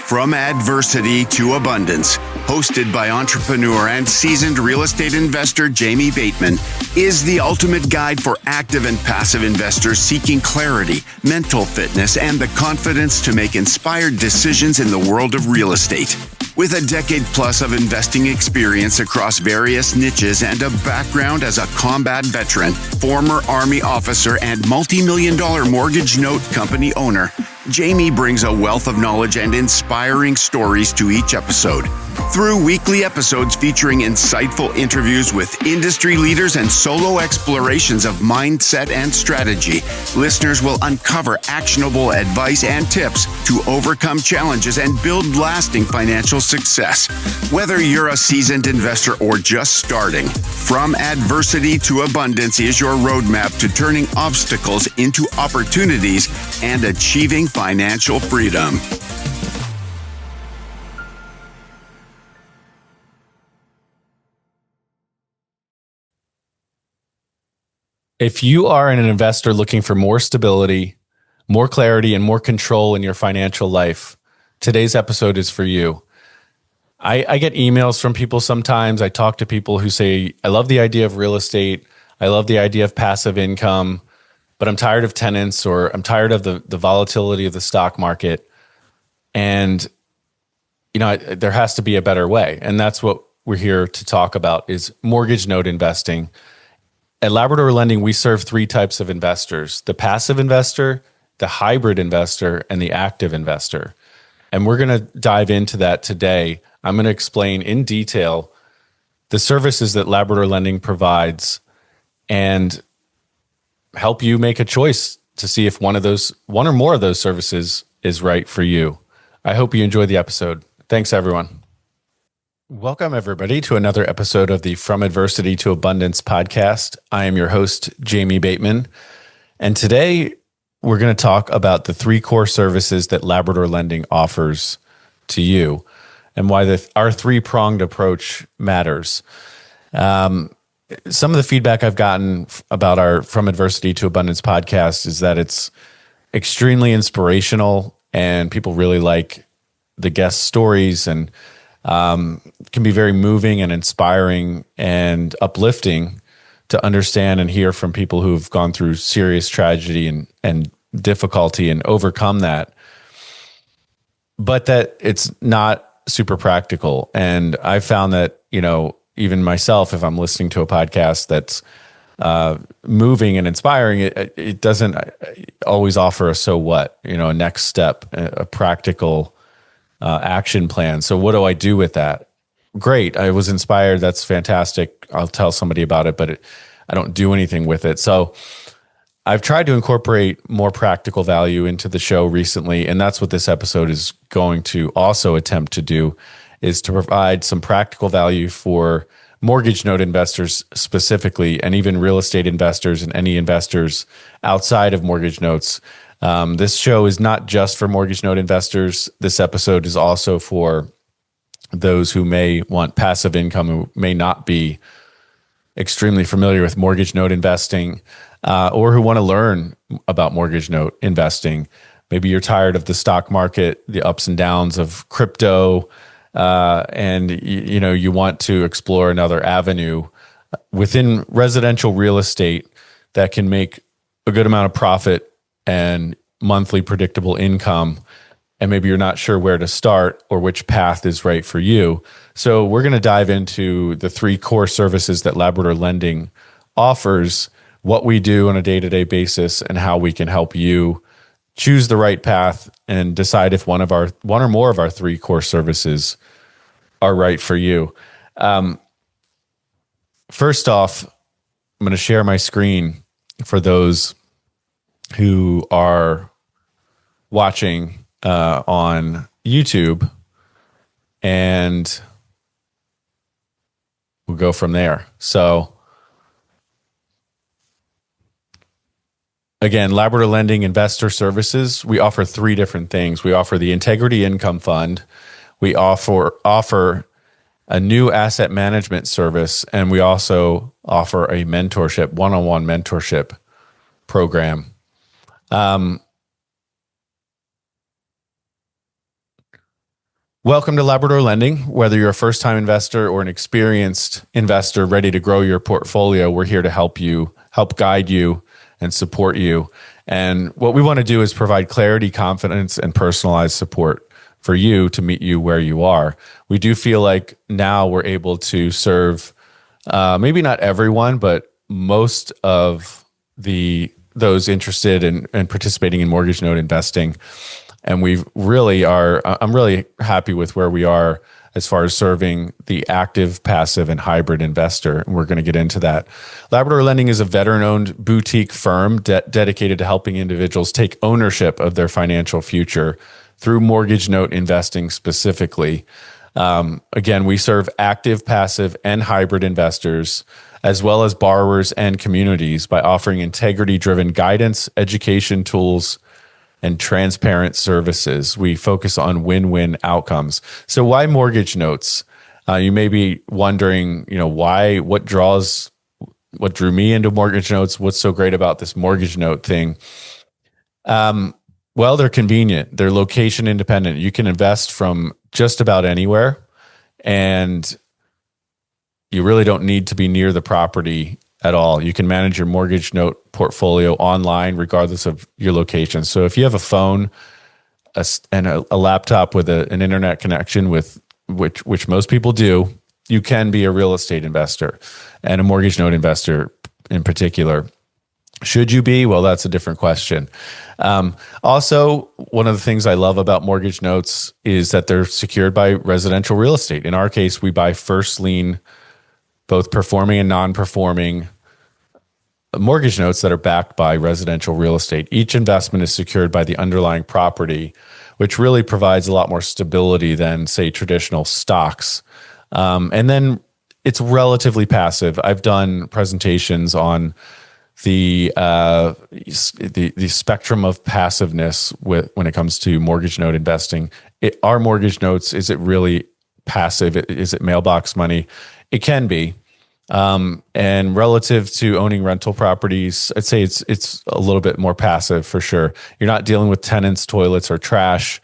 From Adversity to Abundance, hosted by entrepreneur and seasoned real estate investor Jamie Bateman, is the ultimate guide for active and passive investors seeking clarity, mental fitness, and the confidence to make inspired decisions in the world of real estate. With a decade plus of investing experience across various niches and a background as a combat veteran, former Army officer, and multi-million-dollar mortgage note company owner, Jamie brings a wealth of knowledge and inspiring stories to each episode. Through weekly episodes featuring insightful interviews with industry leaders and solo explorations of mindset and strategy, listeners will uncover actionable advice and tips to overcome challenges and build lasting financial success. Whether you're a seasoned investor or just starting, From Adversity to Abundance is your roadmap to turning obstacles into opportunities and achieving financial freedom. If you are an investor looking for more stability, more clarity, and more control in your financial life, today's episode is for you. I get emails from people sometimes. I talk to people who say, I love the idea of real estate. I love the idea of passive income, but I'm tired of tenants, or I'm tired of the volatility of the stock market. And, there has to be a better way. And that's what we're here to talk about, is mortgage note investing. At Labrador Lending, we serve three types of investors: the passive investor, the hybrid investor, and the active investor. And we're going to dive into that today. I'm going to explain in detail the services that Labrador Lending provides and help you make a choice to see if one or more of those services is right for you. I hope you enjoy the episode. Thanks, everyone. Welcome, everybody, to another episode of the From Adversity to Abundance podcast. I am your host, Jamie Bateman, and today we're going to talk about the three core services that Labrador Lending offers to you and why our three-pronged approach matters. Some of the feedback I've gotten about our From Adversity to Abundance podcast is that it's extremely inspirational, and people really like the guest stories, and can be very moving and inspiring and uplifting to understand and hear from people who've gone through serious tragedy and difficulty and overcome that, but that it's not super practical. And I found that, even myself, if I'm listening to a podcast that's moving and inspiring, it doesn't always offer a so what, a next step, a practical action plan. So what do I do with that? Great. I was inspired. That's fantastic. I'll tell somebody about it, but I don't do anything with it. So I've tried to incorporate more practical value into the show recently, and that's what this episode is going to also attempt to do, is to provide some practical value for mortgage note investors specifically, and even real estate investors and any investors outside of mortgage notes. This show is not just for mortgage note investors. This episode is also for those who may want passive income, who may not be extremely familiar with mortgage note investing, or who want to learn about mortgage note investing. Maybe you're tired of the stock market, the ups and downs of crypto, and you want to explore another avenue within residential real estate that can make a good amount of profit and monthly predictable income, and maybe you're not sure where to start or which path is right for you. So we're going to dive into the three core services that Labrador Lending offers, what we do on a day-to-day basis, and how we can help you choose the right path and decide if one or more of our three core services are right for you. First off, I'm going to share my screen for those who are watching on YouTube, and we'll go from there. So again, Labrador Lending Investor Services, we offer three different things. We offer the Integrity Income Fund, we offer a new asset management service, and we also offer a mentorship, one-on-one mentorship program. Welcome to Labrador Lending. Whether you're a first-time investor or an experienced investor ready to grow your portfolio, we're here to help you, help guide you, and support you. And what we want to do is provide clarity, confidence, and personalized support for you to meet you where you are. We do feel like now we're able to serve maybe not everyone, but most of those interested in participating in mortgage note investing. And I'm really happy with where we are as far as serving the active, passive, and hybrid investor. And we're going to get into that. Labrador Lending is a veteran-owned boutique firm dedicated to helping individuals take ownership of their financial future through mortgage note investing specifically. Again, we serve active, passive, and hybrid investors, as well as borrowers and communities by offering integrity-driven guidance, education tools, and transparent services. We focus on win-win outcomes. So why mortgage notes? You may be wondering, what drew me into mortgage notes? What's so great about this mortgage note thing? Well, they're convenient. They're location independent. You can invest from just about anywhere, and you really don't need to be near the property at all. You can manage your mortgage note portfolio online, regardless of your location. So if you have a phone and a laptop with an internet connection, with which most people do, you can be a real estate investor and a mortgage note investor in particular. Should you be? Well, that's a different question. Also, one of the things I love about mortgage notes is that they're secured by residential real estate. In our case, we buy first lien, both performing and non-performing mortgage notes that are backed by residential real estate. Each investment is secured by the underlying property, which really provides a lot more stability than, say, traditional stocks. And then it's relatively passive. I've done presentations on the spectrum of passiveness when it comes to mortgage note investing. Are mortgage notes, is it really passive? Is it mailbox money? It can be. And relative to owning rental properties, I'd say it's a little bit more passive for sure. You're not dealing with tenants, toilets, or trash.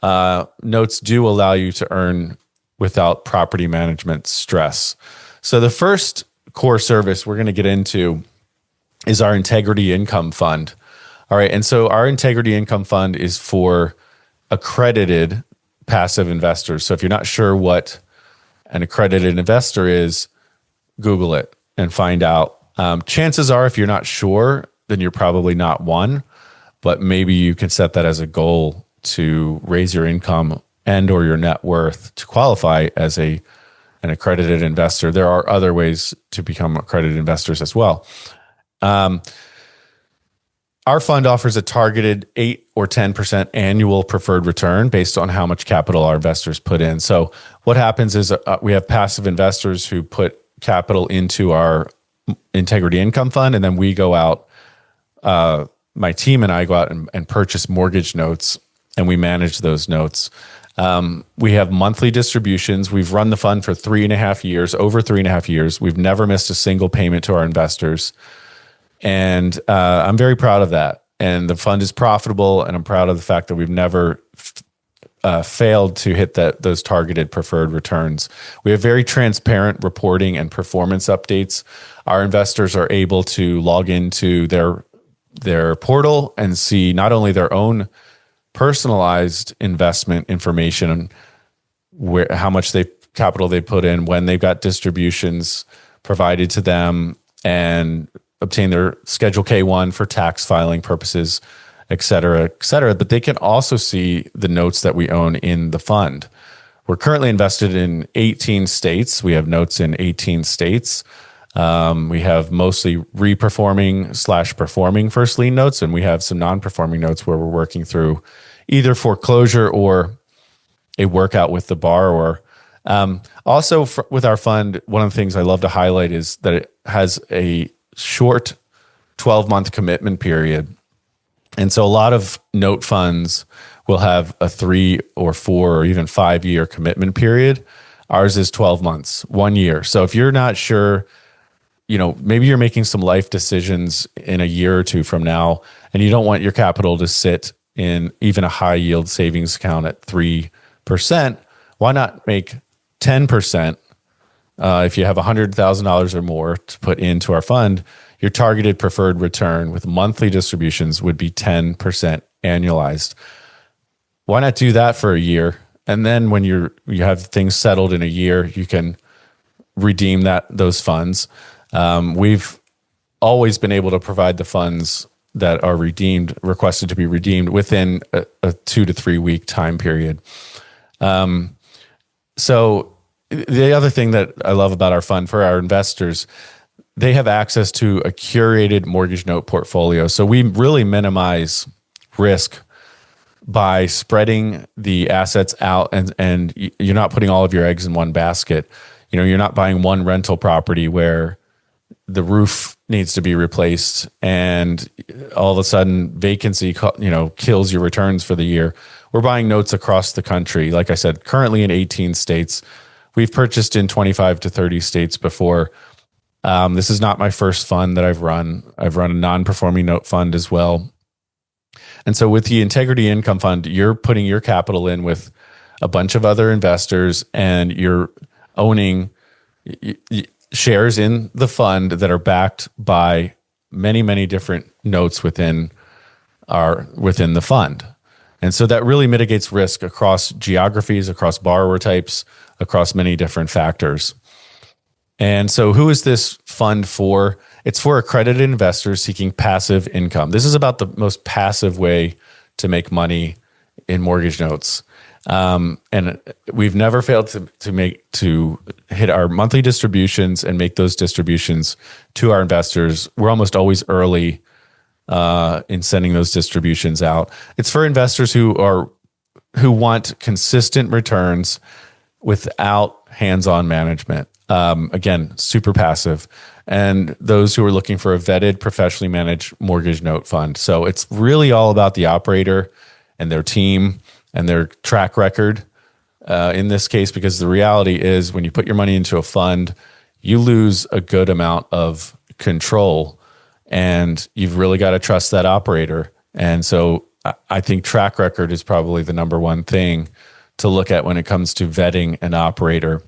Notes do allow you to earn without property management stress. So the first core service we're going to get into is our Integrity Income Fund. All right. And so our Integrity Income Fund is for accredited passive investors. So if you're not sure what an accredited investor is, Google it and find out. Chances are, if you're not sure, then you're probably not one, but maybe you can set that as a goal to raise your income and or your net worth to qualify as an accredited investor. There are other ways to become accredited investors as well. Our fund offers a targeted 8 or 10% annual preferred return based on how much capital our investors put in. So what happens is we have passive investors who put capital into our Integrity Income Fund, and then we go out, my team and I go out and purchase mortgage notes, and we manage those notes. We have monthly distributions. We've run the fund for over 3.5 years. We've never missed a single payment to our investors. And I'm very proud of that. And the fund is profitable, and I'm proud of the fact that we've never failed to hit those targeted preferred returns. We have very transparent reporting and performance updates. Our investors are able to log into their portal and see not only their own personalized investment information, how much capital they put in, when they've got distributions provided to them, and obtain their Schedule K-1 for tax filing purposes, et cetera, but they can also see the notes that we own in the fund. We're currently invested in 18 states. We have notes in 18 states. We have mostly reperforming/performing first lien notes, and we have some non-performing notes where we're working through either foreclosure or a workout with the borrower. Also, with our fund, one of the things I love to highlight is that it has a short 12-month commitment period. And so a lot of note funds will have a 3 or 4 or even 5-year commitment period. Ours is 12 months, 1 year. So if you're not sure, maybe you're making some life decisions in a year or two from now, and you don't want your capital to sit in even a high yield savings account at 3%, why not make 10%? If you have $100,000 or more to put into our fund, your targeted preferred return with monthly distributions would be 10% annualized. Why not do that for a year? And then when you have things settled in a year, you can redeem those funds. We've always been able to provide the funds that are requested to be redeemed within a 2 to 3 week time period. So the other thing that I love about our fund for our investors, they have access to a curated mortgage note portfolio. So we really minimize risk by spreading the assets out, and you're not putting all of your eggs in one basket. You're not buying one rental property where the roof needs to be replaced and all of a sudden vacancy kills your returns for the year. We're buying notes across the country. Like I said, currently in 18 states. We've purchased in 25 to 30 states before. This is not my first fund that I've run. I've run a non-performing note fund as well. And so with the Integrity Income Fund, you're putting your capital in with a bunch of other investors, and you're owning shares in the fund that are backed by many, many different notes within the fund. And so that really mitigates risk across geographies, across borrower types, across many different factors. And so who is this fund for? It's for accredited investors seeking passive income. This is about the most passive way to make money in mortgage notes. And we've never failed to hit our monthly distributions and make those distributions to our investors. We're almost always early in sending those distributions out. It's for investors who want consistent returns without hands-on management. Again, super passive. And those who are looking for a vetted, professionally managed mortgage note fund. So it's really all about the operator and their team and their track record in this case, because the reality is when you put your money into a fund, you lose a good amount of control, and you've really got to trust that operator. And so I think track record is probably the number one thing to look at when it comes to vetting an operator.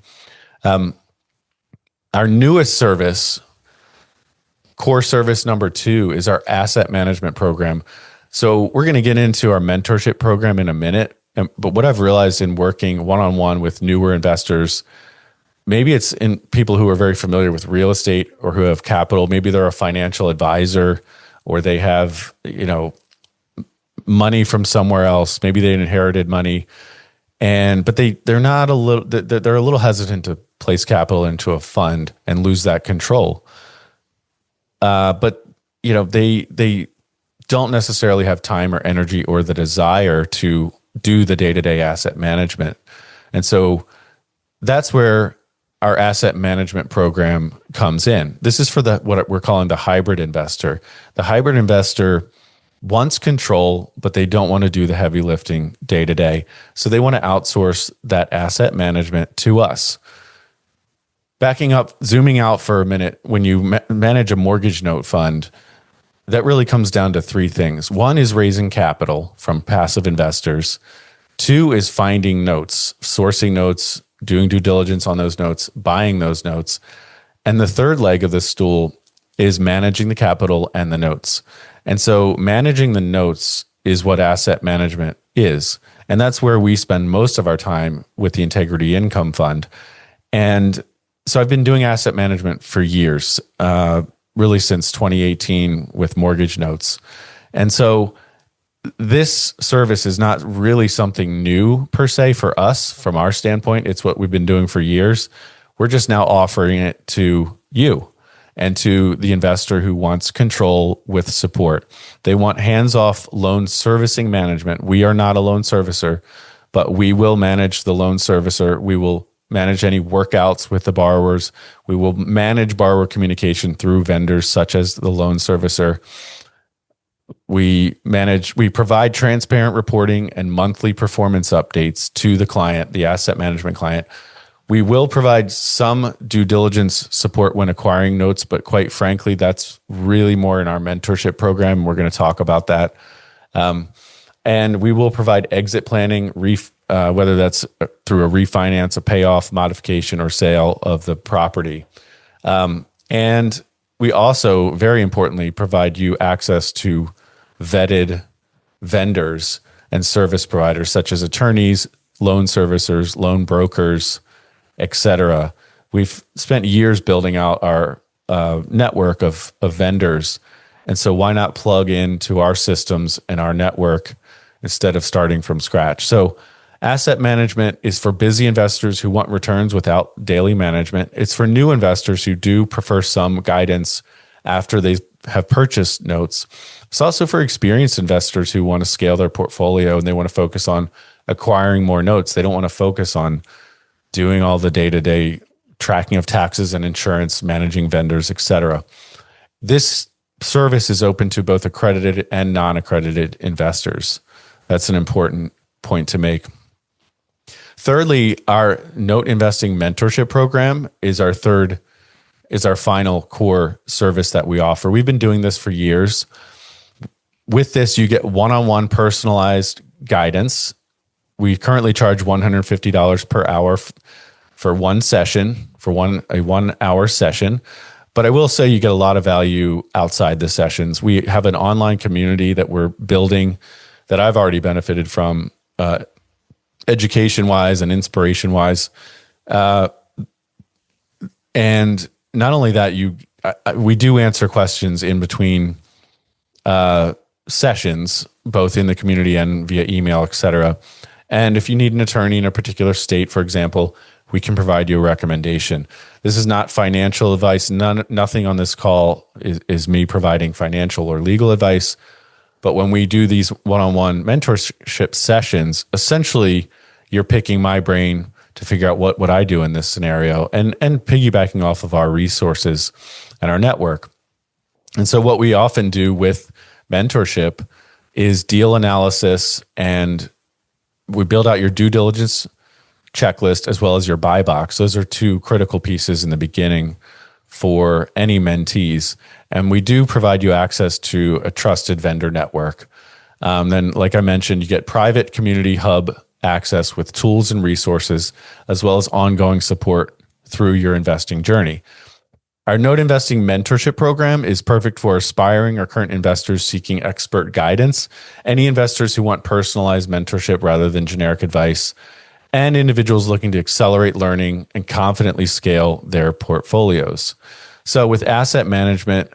Our newest service, core service number 2, is our asset management program. So we're going to get into our mentorship program in a minute. But what I've realized in working one-on-one with newer investors, maybe it's in people who are very familiar with real estate or who have capital. Maybe they're a financial advisor, or they have, money from somewhere else. Maybe they inherited money, but they're a little hesitant to place capital into a fund and lose that control. But they don't necessarily have time or energy or the desire to do the day-to-day asset management. And so that's where our asset management program comes in. This is for what we're calling the hybrid investor. The hybrid investor wants control, but they don't want to do the heavy lifting day to day. So they want to outsource that asset management to us. Backing up, zooming out for a minute, when you manage a mortgage note fund, that really comes down to 3 things. 1 is raising capital from passive investors. 2 is finding notes, sourcing notes, doing due diligence on those notes, buying those notes. And the 3rd leg of the stool is managing the capital and the notes. And so managing the notes is what asset management is. And that's where we spend most of our time with the Integrity Income Fund. And so I've been doing asset management for years, really since 2018 with mortgage notes. And so this service is not really something new per se for us from our standpoint. It's what we've been doing for years. We're just now offering it to you and to the investor who wants control with support. They want hands-off loan servicing management. We are not a loan servicer, but we will manage the loan servicer. We will manage any workouts with the borrowers. We will manage borrower communication through vendors such as the loan servicer. We provide transparent reporting and monthly performance updates to the client, the asset management client. We will provide some due diligence support when acquiring notes, but quite frankly, that's really more in our mentorship program. We're going to talk about that. And we will provide exit planning, whether that's through a refinance, a payoff, modification, or sale of the property. And we also, very importantly, provide you access to vetted vendors and service providers such as attorneys, loan servicers, loan brokers, etc. We've spent years building out our network of vendors. And so why not plug into our systems and our network instead of starting from scratch? So asset management is for busy investors who want returns without daily management. It's for new investors who do prefer some guidance after they have purchased notes. It's also for experienced investors who want to scale their portfolio and they want to focus on acquiring more notes. They don't want to focus on doing all the day-to-day tracking of taxes and insurance, managing vendors, etc. This service is open to both accredited and non-accredited investors. That's an important point to make. Thirdly, our note investing mentorship program is our final core service that we offer. We've been doing this for years. With this, you get one-on-one personalized guidance. We currently charge $150 per hour for one session, for a 1 hour session. But I will say you get a lot of value outside the sessions. We have an online community that we're building that I've already benefited from, education-wise and inspiration-wise. And not only that, we do answer questions in between sessions, both in the community and via email, etc. And if you need an attorney in a particular state, for example, we can provide you a recommendation. This is not financial advice. Nothing on this call is me providing financial or legal advice. But when we do these one-on-one mentorship sessions, essentially you're picking my brain to figure out what I do in this scenario and piggybacking off of our resources and our network. And so what we often do with mentorship is deal analysis, and we build out your due diligence checklist as well as your buy box. Those are two critical pieces in the beginning for any mentees. And we do provide you access to a trusted vendor network. Then, like I mentioned, you get private community hub access with tools and resources, as well as ongoing support through your investing journey. Our note investing mentorship program is perfect for aspiring or current investors seeking expert guidance, any investors who want personalized mentorship rather than generic advice, and individuals looking to accelerate learning and confidently scale their portfolios. So with asset management,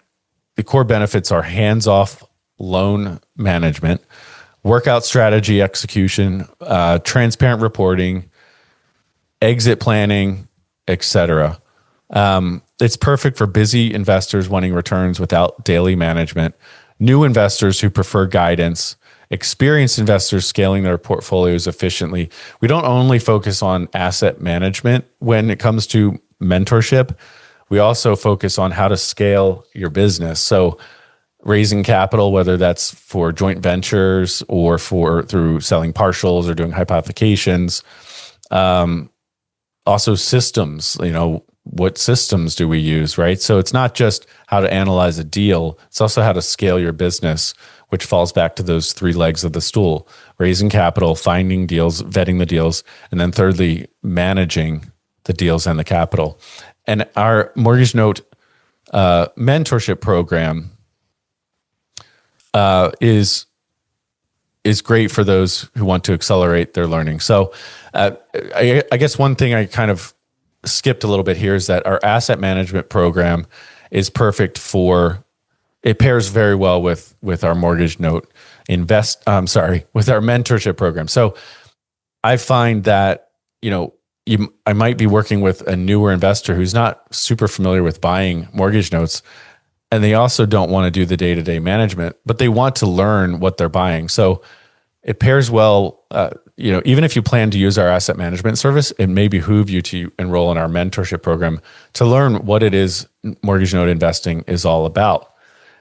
the core benefits are hands-off loan management, workout strategy execution, transparent reporting, exit planning, etc. It's perfect for busy investors wanting returns without daily management, new investors who prefer guidance, experienced investors scaling their portfolios efficiently. We don't only focus on asset management when it comes to mentorship. We also focus on how to scale your business. So raising capital, whether that's for joint ventures or through selling partials or doing hypothecations. Also systems, what systems do we use, right? So it's not just how to analyze a deal, it's also how to scale your business, which falls back to those three legs of the stool: raising capital, finding deals, vetting the deals, and then thirdly, managing the deals and the capital. And our mortgage note mentorship program is great for those who want to accelerate their learning. So I guess one thing I kind of skipped a little bit here is that our asset management program is perfect it pairs very well with our mortgage note with our mentorship program. So I find that, I might be working with a newer investor who's not super familiar with buying mortgage notes, and they also don't want to do the day-to-day management, but they want to learn what they're buying. So it pairs well. Even if you plan to use our asset management service, it may behoove you to enroll in our mentorship program to learn what it is mortgage note investing is all about.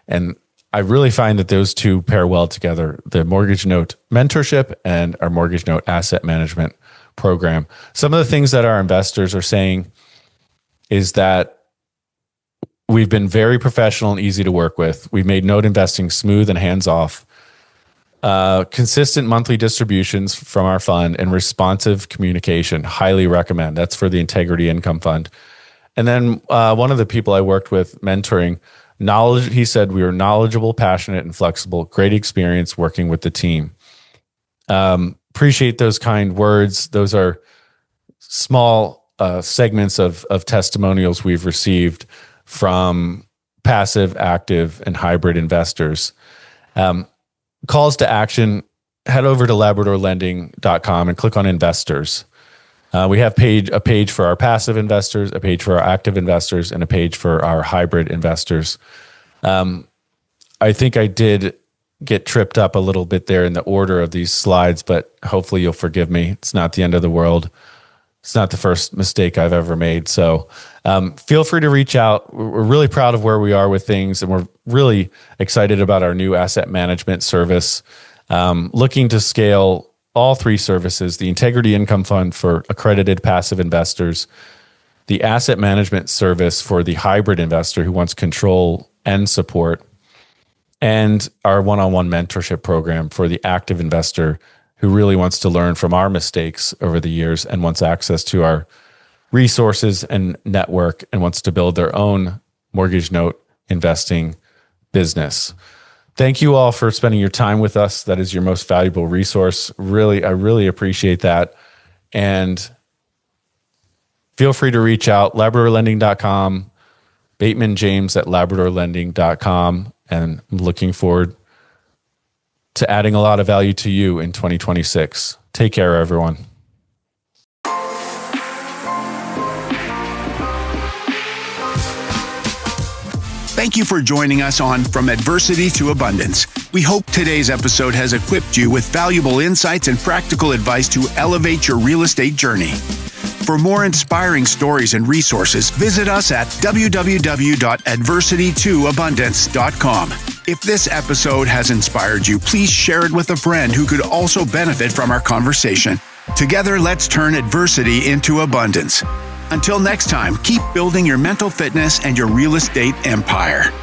And I really find that those two pair well together, the mortgage note mentorship and our mortgage note asset management program. Some of the things that our investors are saying is that we've been very professional and easy to work with. We've made note investing smooth and hands-off. consistent monthly distributions from our fund, and responsive communication. Highly recommend. That's for the Integrity Income Fund. And then one of the people I worked with mentoring, he said we were knowledgeable, passionate, and flexible. Great experience working with the team. Appreciate those kind words. Those are small segments of testimonials we've received from passive, active, and hybrid investors. Calls to action, head over to labradorlending.com and click on investors. We have a page for our passive investors, a page for our active investors, and a page for our hybrid investors. I think I did get tripped up a little bit there in the order of these slides, but hopefully you'll forgive me. It's not the end of the world. It's not the first mistake I've ever made. So feel free to reach out. We're really proud of where we are with things, and we're really excited about our new asset management service, looking to scale all three services: the Integrity Income Fund for accredited passive investors, the asset management service for the hybrid investor who wants control and support, and our one-on-one mentorship program for the active investor who really wants to learn from our mistakes over the years and wants access to our resources and network and wants to build their own mortgage note investing business. Thank you all for spending your time with us. That is your most valuable resource. I really appreciate that. And feel free to reach out, labradorlending.com, Bateman James at labradorlending.com. And I'm looking forward to adding a lot of value to you in 2026. Take care, everyone. Thank you for joining us on From Adversity to Abundance. We hope today's episode has equipped you with valuable insights and practical advice to elevate your real estate journey. For more inspiring stories and resources, visit us at www.adversitytoabundance.com. If this episode has inspired you, please share it with a friend who could also benefit from our conversation. Together, let's turn adversity into abundance. Until next time, keep building your mental fitness and your real estate empire.